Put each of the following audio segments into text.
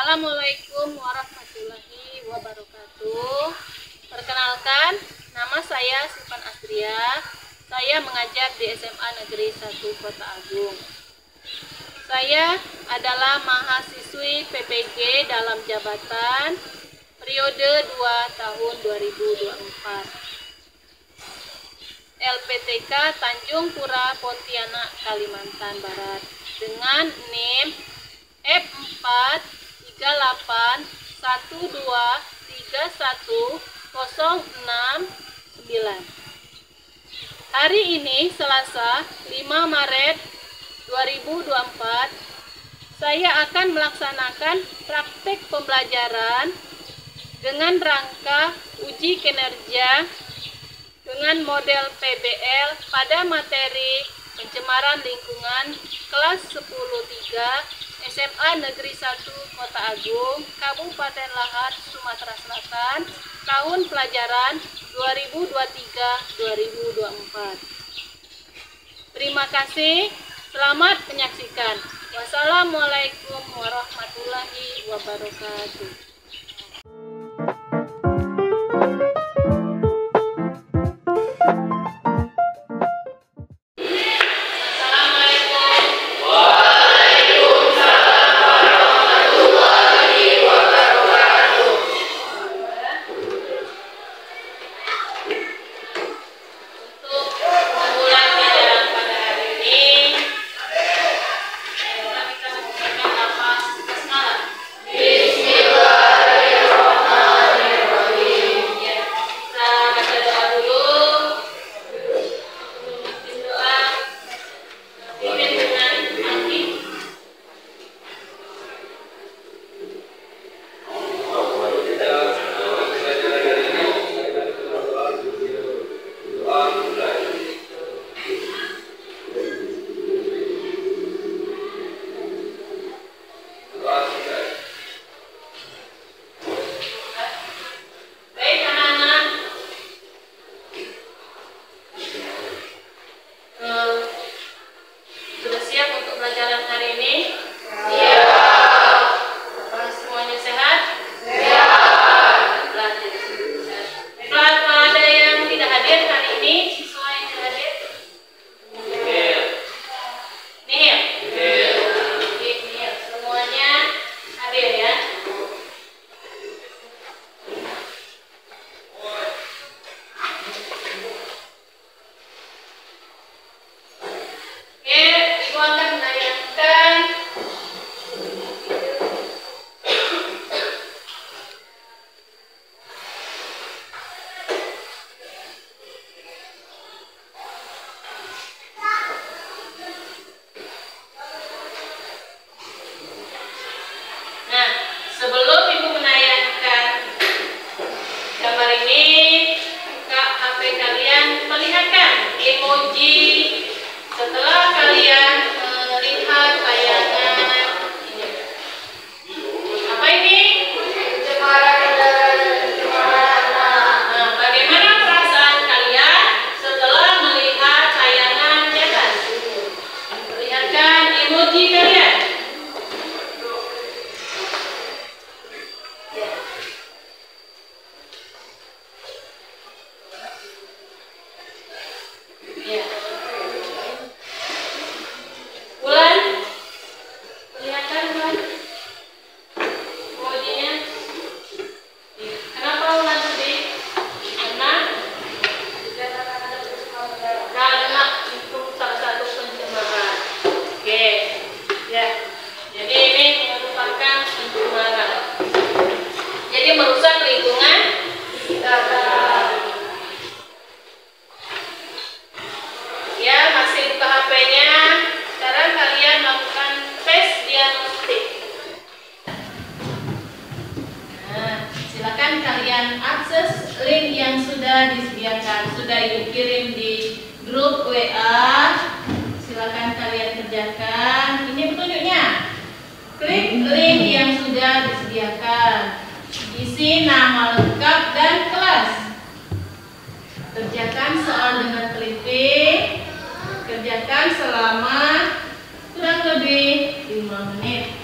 Assalamualaikum warahmatullahi wabarakatuh. Perkenalkan, nama saya Sipan Astria. Saya mengajar di SMA Negeri 1 Kota Agung. Saya adalah mahasiswi PPG dalam jabatan periode 2 tahun 2024. LPTK Tanjung Pura, Pontianak, Kalimantan Barat dengan NIM F43812310669. Hari ini Selasa 5 Maret 2024, saya akan melaksanakan praktek pembelajaran dengan rangka uji kinerja dengan model PBL pada materi pencemaran lingkungan kelas 10-3 SMA Negeri 1 Kota Agung, Kabupaten Lahat, Sumatera Selatan, tahun pelajaran 2023-2024. Terima kasih, selamat menyaksikan. Wassalamualaikum warahmatullahi wabarakatuh. Setelah kalian melihat tayangan ini, apa ini? Nah, bagaimana perasaan kalian setelah melihat tayangan di atas? Perlihatkan emoji kalian. Ya. Merusak lingkungan ya, masih buka HP-nya. Sekarang kalian lakukan tes diagnostik. Nah, silakan kalian akses link yang sudah disediakan, sudah ibu kirim di grup WA. Silakan kalian kerjakan. Ini petunjuknya. Klik link yang sudah disediakan. Isi nama lengkap dan kelas. Kerjakan soal dengan teliti. Kerjakan selama kurang lebih 5 menit.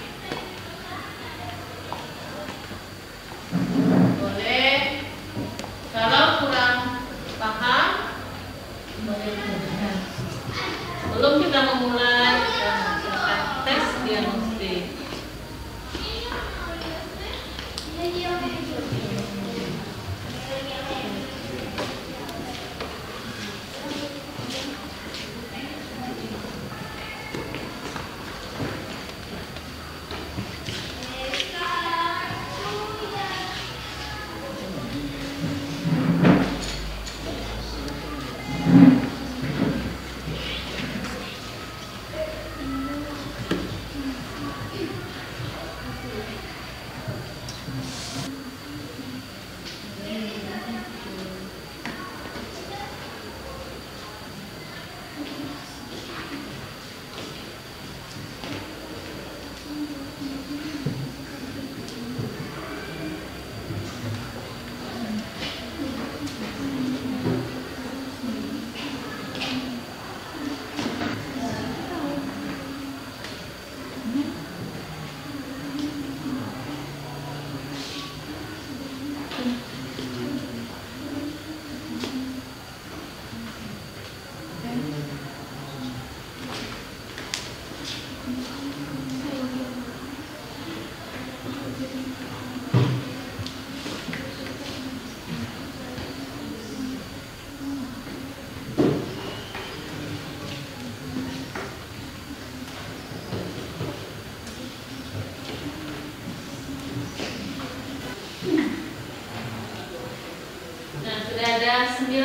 ada 9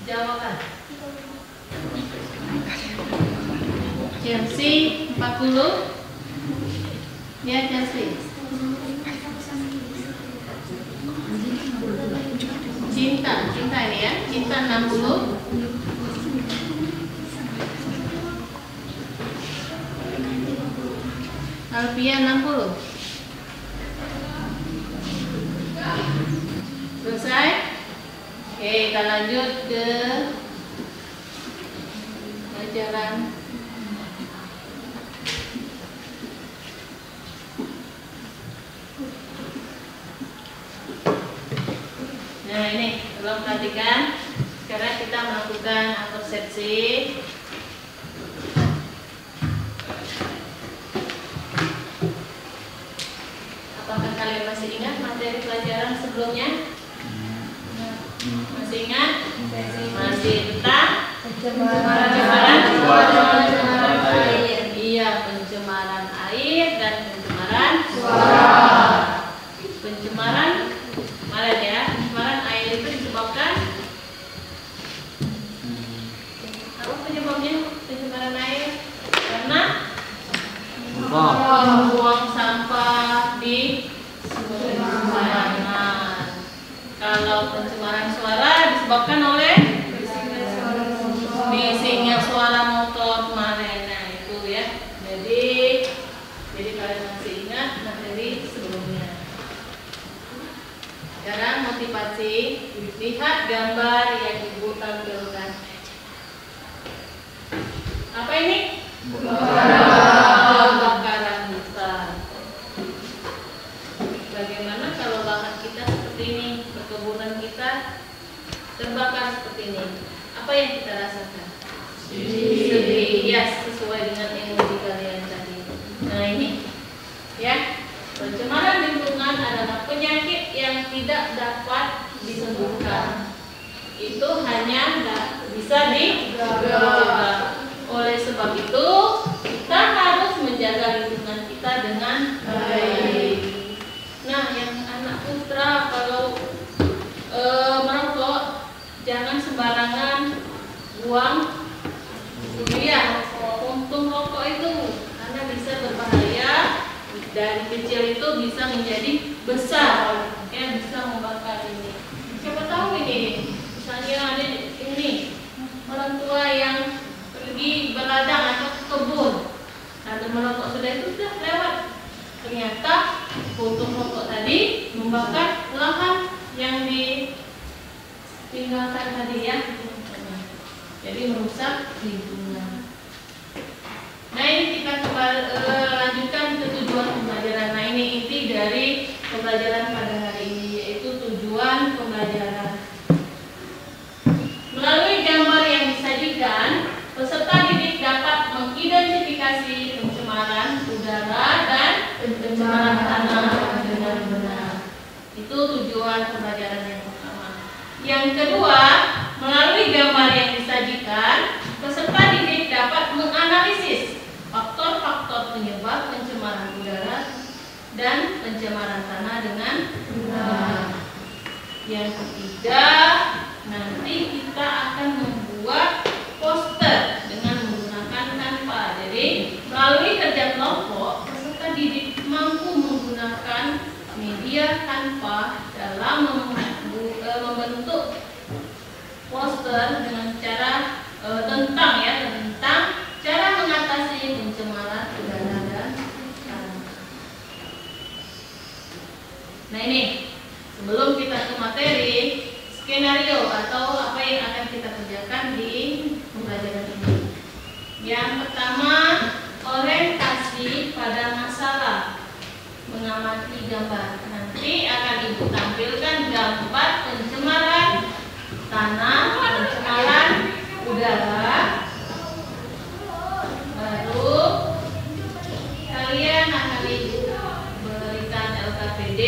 jawaban. Chelsea 40. Ya, Chelsea. Cinta ini ya. Cinta 60. Alfia 60. Selesai? Oke, kita lanjut ke pelajaran nah ini, tolong perhatikan. Sekarang kita melakukan persepsi. Apakah kalian masih ingat materi pelajaran sebelumnya? Masih ingat? Masih tentang pencemaran air. Iya, pencemaran air dan pencemaran suara. Pencemaran kemarin ya, pencemaran air itu disebabkan apa penyebabnya pencemaran air? Karena membuang sampah di sembarangan. Kalau pencemaran suara disebabkan oleh bisingnya suara motor kemarin. Nah itu ya. Jadi kalian masih ingat materi sebelumnya. Sekarang motivasi. Lihat gambar yang Ibu tampilkan. Apa ini? Bakaran hutan. Bagaimana kalau lahan kita seperti ini, perkebunan kita terbakar seperti ini? Apa yang kita rasakan? Sedih. Ya, sesuai dengan yang di kalian tadi. Nah ini, ya, pencemaran lingkungan adalah penyakit yang tidak dapat disembuhkan. Itu hanya bisa dicegah. Oleh sebab itu, kita harus menjaga lingkungan kita dengan baik. Nah, yang anak putra kalau merokok, jangan sembarangan buang ya puntung rokok itu, karena bisa berbahaya. Dari kecil itu bisa menjadi besar, ya bisa membakar ini. Siapa tahu ini, misalnya ada ini orang tua yang pergi berladang atau ke kebun, lalu merokok sudah itu sudah lewat. Ternyata puntung rokok tadi membakar lahan yang ditinggalkan tadi ya. Jadi merusak lingkungan. Nah ini kita lanjutkan ke tujuan pembelajaran. Nah ini inti dari pembelajaran pada hari ini, yaitu tujuan pembelajaran. Melalui gambar yang disajikan, peserta didik dapat mengidentifikasi pencemaran udara dan pencemaran tanah dengan benar. Itu tujuan pembelajaran yang pertama. Yang kedua, melalui gambar yang disajikan, peserta didik dapat menganalisis faktor-faktor penyebab pencemaran udara dan pencemaran tanah dengan benar. Yang ketiga, nanti kita akan membuat poster dengan menggunakan Canva. Jadi, melalui kerja kelompok, peserta didik mampu menggunakan media Canva dalam membentuk poster dengan cara tentang cara mengatasi pencemaran udara dan tanah. Nah ini, sebelum kita ke materi, skenario atau apa yang akan kita kerjakan di pembelajaran ini. Yang pertama, orientasi pada masalah, mengamati gambar. Nanti akan Ibu tampilkan gambar pencemaran tanah, pencemaran udara. Baru kalian akan diberikan LKPD,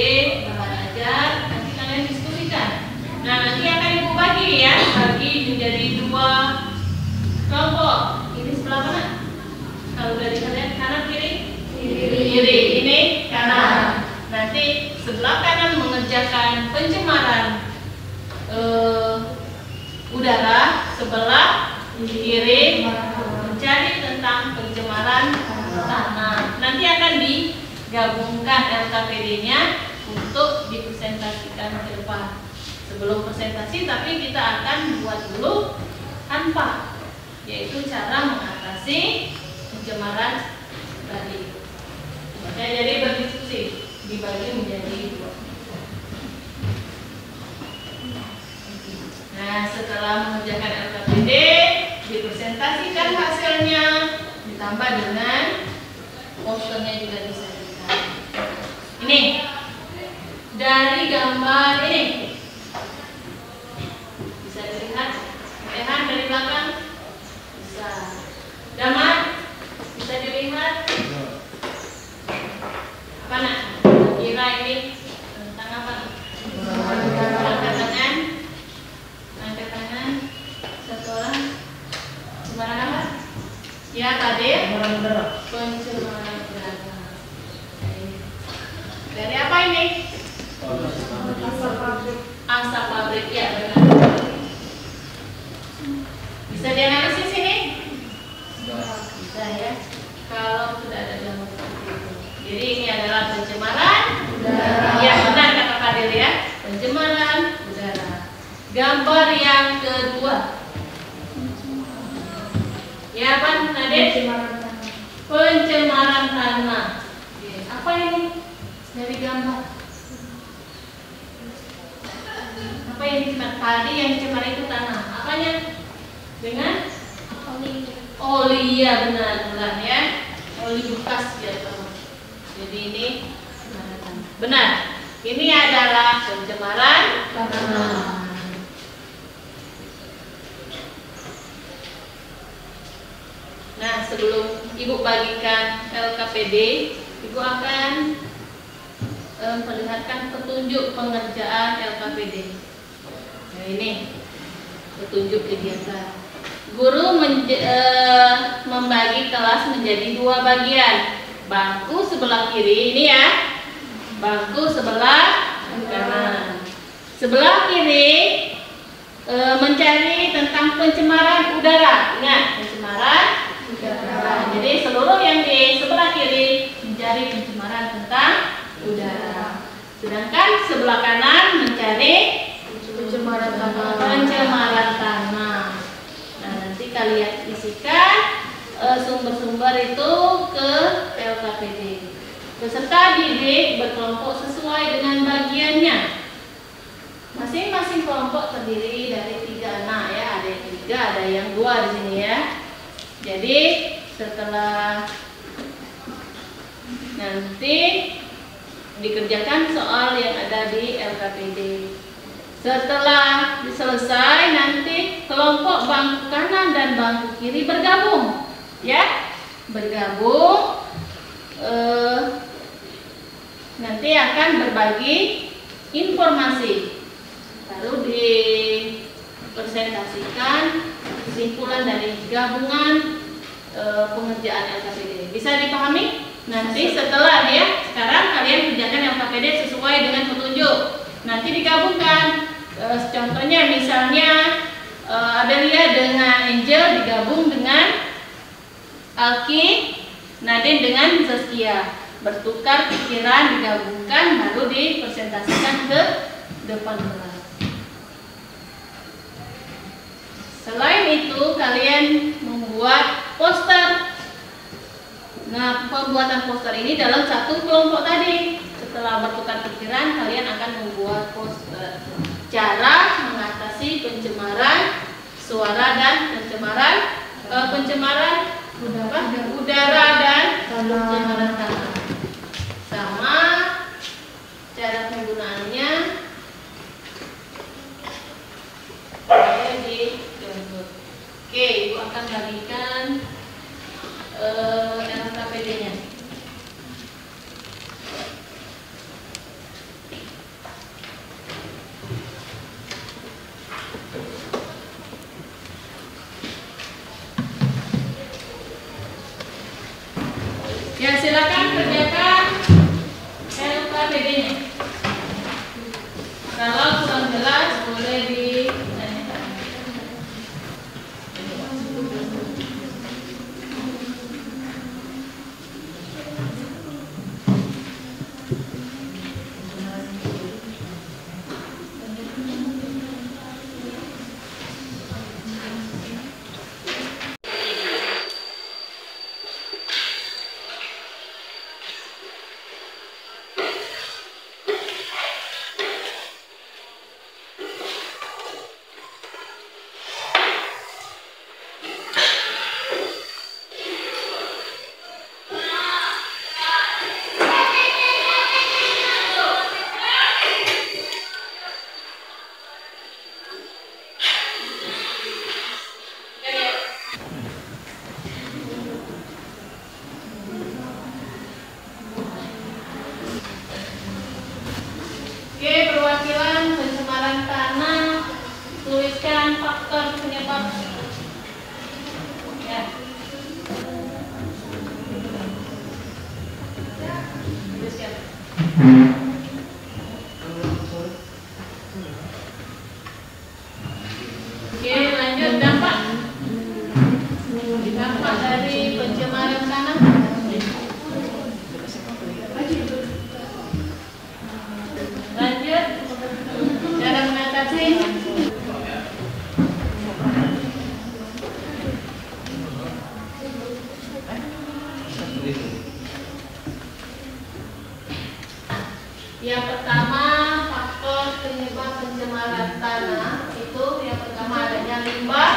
bahan ajar, nanti kalian diskusikan. Nah nanti akan Ibu bagi ya, bagi menjadi 2 kelompok. Ini sebelah mana? Kalau dari kalian kanan kiri? Kiri. Ini kanan. Nanti sebelah kanan mengerjakan pencemaran udara, sebelah kiri mencari tentang pencemaran tanah. Nanti akan digabungkan LKPD-nya untuk dipresentasikan ke depan. Sebelum presentasi tapi kita akan buat dulu tanpa, yaitu cara mengatasi pencemaran tadi. Makanya jadi berdiskusi, dibagi menjadi 2. Nah, setelah mengerjakan LKPD, dipresentasikan hasilnya, ditambah dengan posternya juga disajikan. Ini dari gambar ini bisa dilihat, lihat dari belakang bisa. Damar bisa dilihat. Apa nak? Kira ini tentang apa? Angkat tangan. Angkat tangan. Satu orang. Pencemaran apa? Ya tadi. Pencemaran udara. Dari apa ini? Asap pabrik. Ya benar. Bisa dianalisis ini? Bisa ya. Kalau sudah ada gambar seperti itu. Jadi ini adalah pencemaran udara. Ya benar kata Fadil ya. Pencemaran udara. Gambar yang kedua. Ya apa Nadir? Pencemaran tanah. Apa ini? Dari gambar. Apa yang dicemar? Tadi yang dicemar itu tanah. Apanya? Dengan oli ya benar ya. Oli bekas ya teman. Jadi ini benar. Ini adalah pencemaran tanah. Nah, sebelum Ibu bagikan LKPD, Ibu akan memperlihatkan petunjuk pengerjaan LKPD. Nah, ini petunjuk kegiatan. Guru membagi kelas menjadi 2 bagian. Bangku sebelah kiri ini ya, bangku sebelah kanan. Sebelah kiri mencari tentang pencemaran udara. Ingat, pencemaran udara. Jadi seluruh yang di sebelah kiri mencari pencemaran tentang udara. Sedangkan sebelah kanan mencari pencemaran tanah. Pencemaran tanah. Nah, nanti kalian isikan sumber-sumber itu ke LKPD. Peserta didik berkelompok sesuai dengan bagiannya. Masing-masing kelompok terdiri dari 3 anak ya, ada yang 3, ada yang 2 di sini ya. Jadi setelah nanti dikerjakan soal yang ada di LKPD. Setelah selesai nanti kelompok bangku kanan dan bangku kiri bergabung. Ya, bergabung nanti akan berbagi informasi, lalu dipresentasikan kesimpulan dari gabungan pengerjaan LKPD. Bisa dipahami? Nanti setelah ya, sekarang kalian kerjakan LKPD sesuai dengan petunjuk. Nanti digabungkan. Contohnya misalnya Adelia dengan Angel digabung dengan Alki, Nadine dengan Zaskia, bertukar pikiran, digabungkan, lalu dipresentasikan ke depan kelas. Selain itu, kalian membuat poster. Nah, pembuatan poster ini dalam satu kelompok tadi. Setelah bertukar pikiran, kalian akan membuat poster. Cara mengatasi pencemaran suara dan pencemaran udara dan pencemaran tanah. Sama cara penggunaannya ada di download. Oke, Ibu akan bagikan LKPD-nya. Ya, silakan kerja. pencemaran tanah, tuliskan faktor penyebab. Ya. Tuliskan. Oke, lanjut dampak. Dampak dari pencemaran tanah. Lanjut, cara mengatasi. Yang pertama, faktor penyebab pencemaran tanah itu yang pertama adanya limbah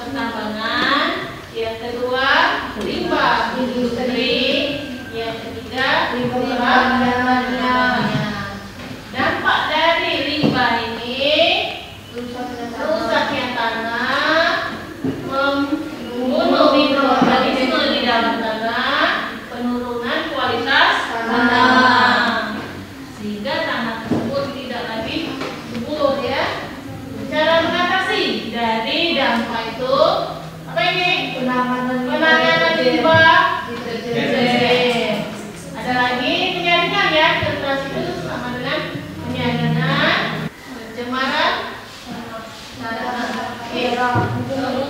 pertambangan, yang kedua limbah industri, yang ketiga limbah pertanian. Dampak dari limbah ini rusaknya tanah, membunuh mikroorganisme di dalam tanah, penurunan kualitas tanah, sehingga tanah tersebut tidak lagi subur ya. Cara mengatasi dari dampak itu apa ini? Penanganan limbah deterjen. Ada lagi penyaringan ya, filtrasi itu sama dengan penyaringan pencemaran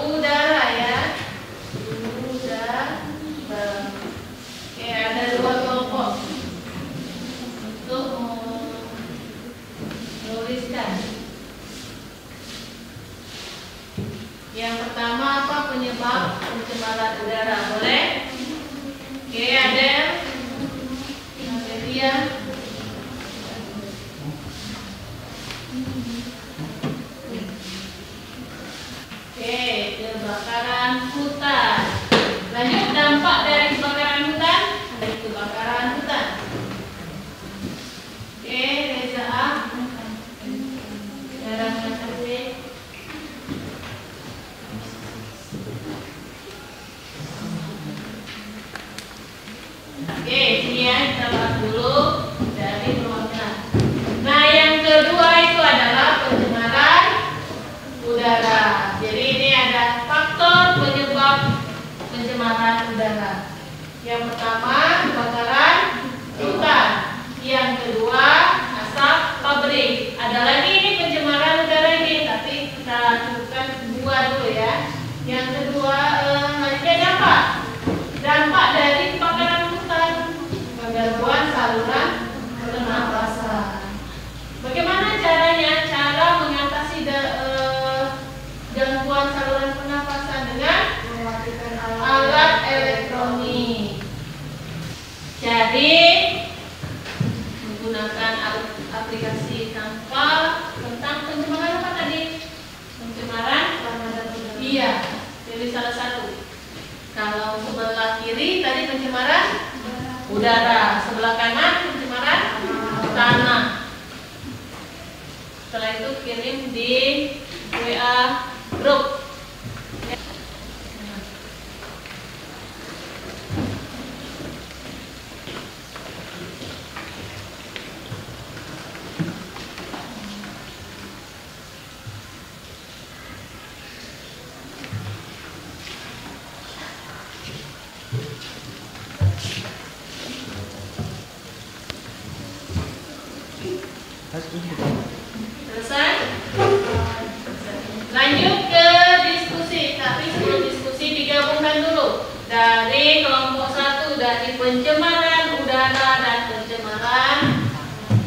udara ya. Udara. Oke, ada dua kelompok untuk menuliskan. Yang pertama apa penyebab pencemaran udara? Boleh? Oke, ada dia. Oke, kebakaran hutan. Lanjut, dampak dari kebakaran hutan. Dari kebakaran hutan. Oke, Reza A. Cara mengatasi. Oke, sini ya kita bahas dulu dari perwakilan. Nah, yang kedua itu adalah pencemaran udara. Jadi ini ada faktor penyebab pencemaran udara. Yang pertama kebakaran hutan. Yang kedua asap pabrik. Ada lagi ini pencemaran udara ini, tapi kita cukupkan dua dulu ya. Yang kedua ada dampak. Dampak dari kebakaran hutan, gangguan saluran pernapasan. Bagaimana caranya? Cara mengatasi gangguan saluran pernapasan dengan mematikan alat elektronik. Jadi menggunakan aplikasi tanpa tentang pencemaran apa tadi? Pencemaran udara. Iya, pilih salah satu. Kalau sebelah kiri tadi pencemaran udara, sebelah kanan pencemaran tanah. Setelah itu kirim di WA grup. Selesai? Lanjut ke diskusi, tapi sebelum diskusi digabungkan dulu dari kelompok 1 dari pencemaran udara dan pencemaran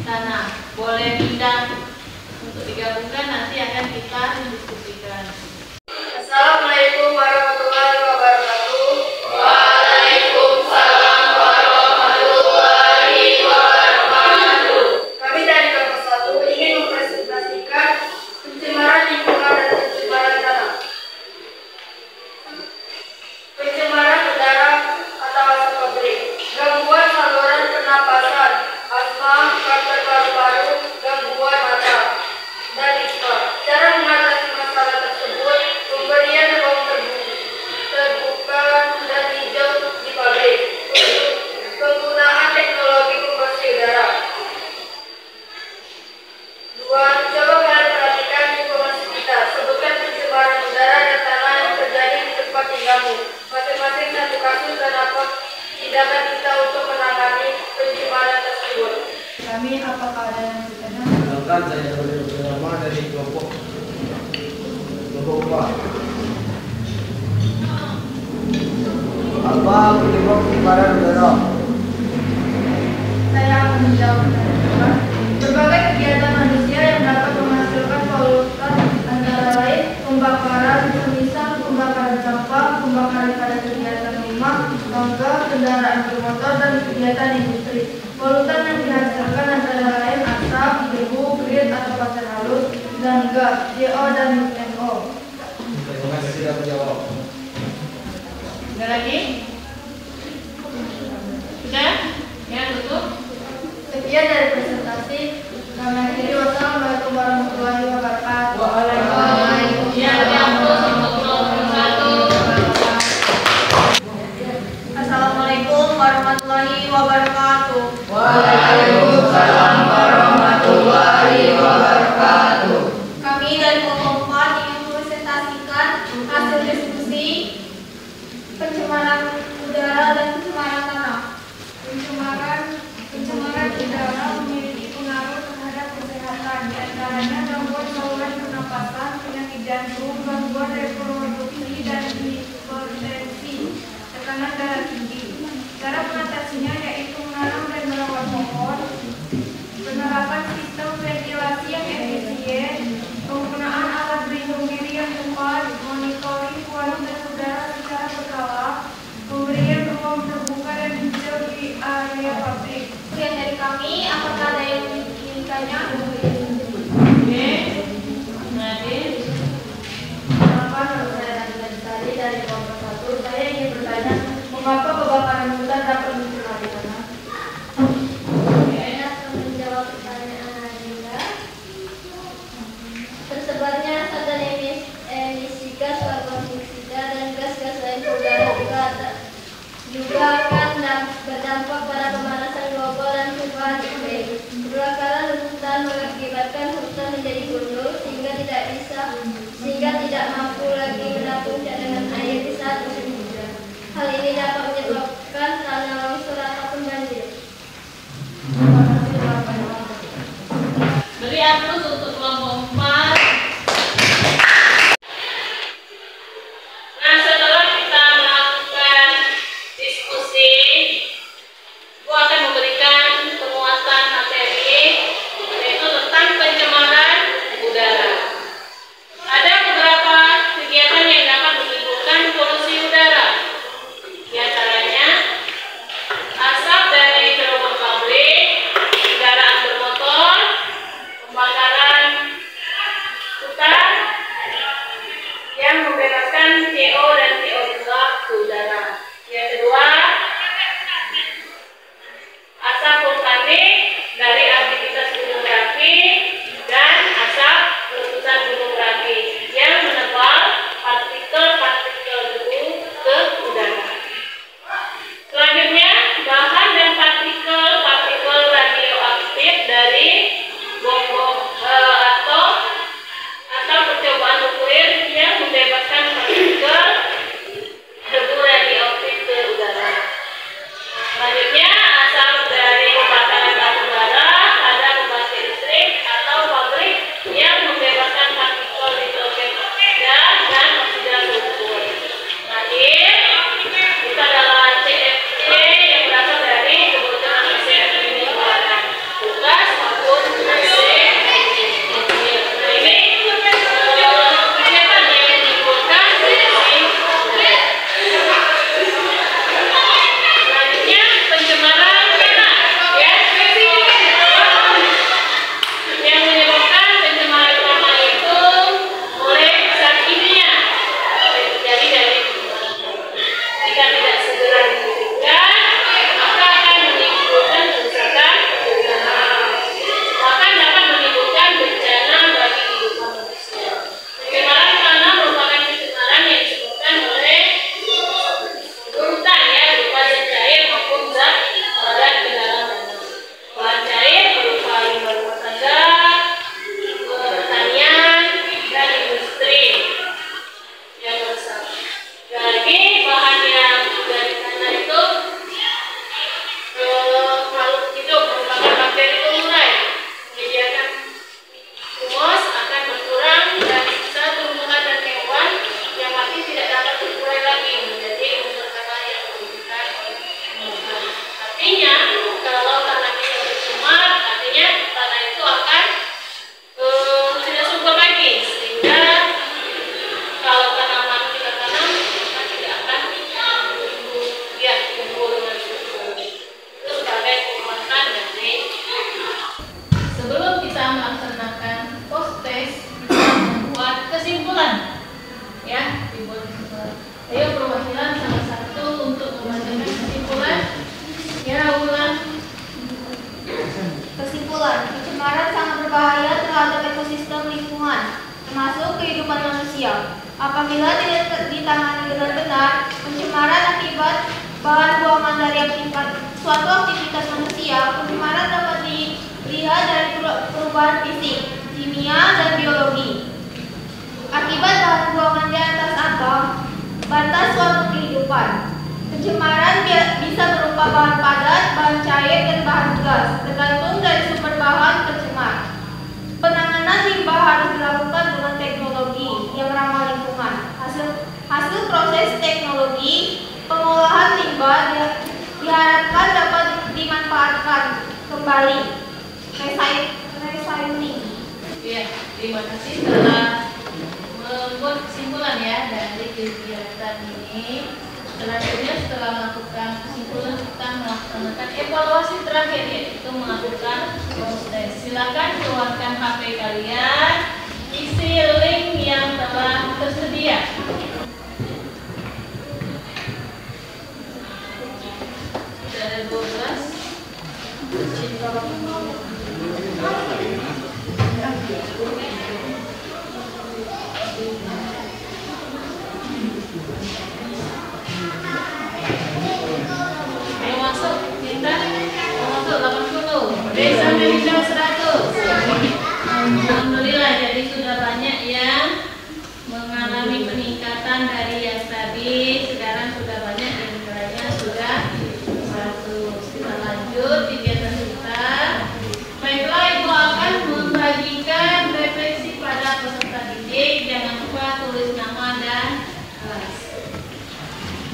tanah. Boleh pindah untuk digabungkan, nanti akan kita diskusikan. Assalamualaikum warahmatullahi wabarakatuh. Waalaikumsalam warahmatullahi wabarakatuh. Kami dari kelompok 1 ingin mempresentasikan pencemaran lingkungan dan pencemaran tanah. Pencemaran udara atau asap pabrik, gangguan saluran pernapasan kami. Apakah ada yang bertanya? Silakan, saya bersama dari kelompok upah. Apa penyebab pencemaran udara? Saya akan menjawab. Berbagai kegiatan manusia yang dapat menghasilkan polutan antara lain pembakaran, semisal pembakaran sampah, pembakaran pada kegiatan rumah, tangga, kendaraan bermotor, dan kegiatan industri. Polutan yang dihasilkan antara lain asap, debu, grit atau pasir halus, dan gas, CO dan NO. Terima kasih sudah menjawab. Ada lagi? Sudah? Ya, tutup. Sekian dari presentasi. Kami akhiri. Wassalamualaikum warahmatullahi wabarakatuh. Ya, dihapus untuk kelompok 1. Assalamualaikum warahmatullahi wabarakatuh. Waalaikumsalam warahmatullahi wabarakatuh. Kami dari kelompok 4 ingin mempresentasikan hasil diskusi pencemaran udara dan pencemaran tanah. Pencemaran udara memiliki pengaruh terhadap kesehatan, di antaranya gangguan saluran pernapasan, penyakit jantung, gangguan reproduksi, dan hipertensi, tekanan darah tinggi. Cara mengatasinya yaitu menanam dan merawat pohon, penerapan sistem ventilasi yang efisien, penggunaan alat pelindung diri yang tepat, monitoring kualitas udara secara berkala, pemberian ruang terbuka dan hijau di area pabrik. Sekian dari kami, apakah ada yang menginginkannya? Oke. Nadir. Selamat, saya tadi dari kelompok 1. Saya ingin bertanya, mengapa kebakaran hutan dapat mencemari tanah? Saya akan menjawab pertanyaan Anda. Tersebarnya asap dan emisi gas karbon dioksida dan gas-gas lain ke udara juga akan berdampak pada pemanasan global dan perubahan iklim. Kebakaran hutan mengakibatkan hutan menjadi gundul sehingga tidak mampu lagi menampung cadangan air di saat musim hujan. Hal ini dapat menyebabkan tanah longsor ataupun banjir. Beri aplaus untuk kelompok 4. Nah, setelah kita melakukan diskusi, aku akan memberikan penguatan materi yaitu tentang pencemaran udara. Ada beberapa kegiatan yang dapat menimbulkan polusi udara. Di antaranya asap dari cerobong pabrik, kendaraan bermotor, pembakaran Kesimpulan, pencemaran sangat berbahaya terhadap ekosistem lingkungan, termasuk kehidupan manusia. Apabila tidak ditangani dengan benar, pencemaran akibat bahan buangan dari suatu aktivitas manusia, pencemaran dapat dilihat dari perubahan fisik, kimia, dan biologi. Akibat bahan buangan di atas atom, batas suatu kehidupan. Pencemaran bisa berupa bahan padat, bahan cair, dan bahan gas, tergantung dari sumber bahan pencemar. Penanganan limbah harus dilakukan dengan teknologi yang ramah lingkungan. Hasil proses teknologi pengolahan limbah diharapkan dapat dimanfaatkan kembali. Recycling. Ya, terima kasih telah membuat kesimpulan ya dari kegiatan ini. Selanjutnya setelah melakukan kesimpulan kita melaksanakan evaluasi terakhir yaitu melakukan proses. Silakan keluarkan HP kalian, isi link yang telah tersedia. Sudah ada 12. Ayo masuk, Cinta. Masuk 80. Desa Melinda 100. Alhamdulillah, jadi sudah banyak yang mengalami peningkatan dari yang tadi. Sekarang sudah banyak yang nilainya sudah 100. Kita lanjut kegiatan kita. Baiklah, Ibu akan membagikan refleksi pada peserta didik. Jangan lupa tulis nama dan kelas.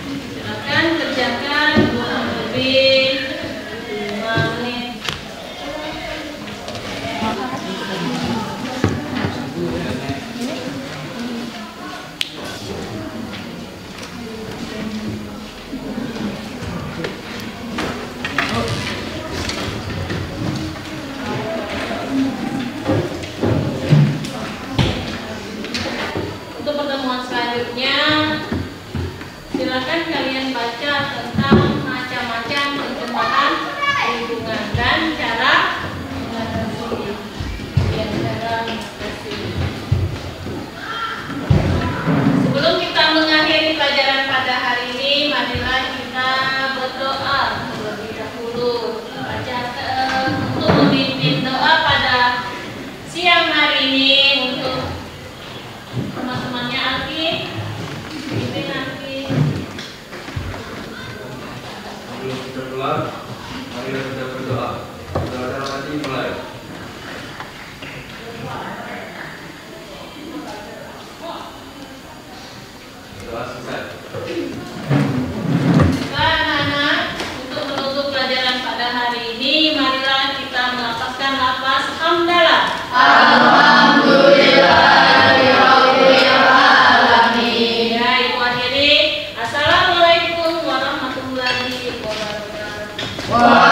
Silakan kerjakan kurang lebih 5 menit. Untuk pertemuan selanjutnya, silakan kalian baca tentang macam-macam pencemaran lingkungan dan cara mengatasi. Sebelum kita mengakhiri pelajaran pada hari ini, marilah kita berdoa terlebih dahulu. Untuk memimpin doa pada siang hari ini untuk teman-temannya Alki, pimpin Alki. Sebelum kita pulang, mari kita berdoa. Doa hati mulai. Doa selesai. Nah, anak-anak, untuk menutup pelajaran pada hari ini, marilah kita melafazkan lafaz hamdalah. Alhamdulillahirobbilalamin. Ya, Ibu akhiri. Assalamualaikum warahmatullahi wabarakatuh.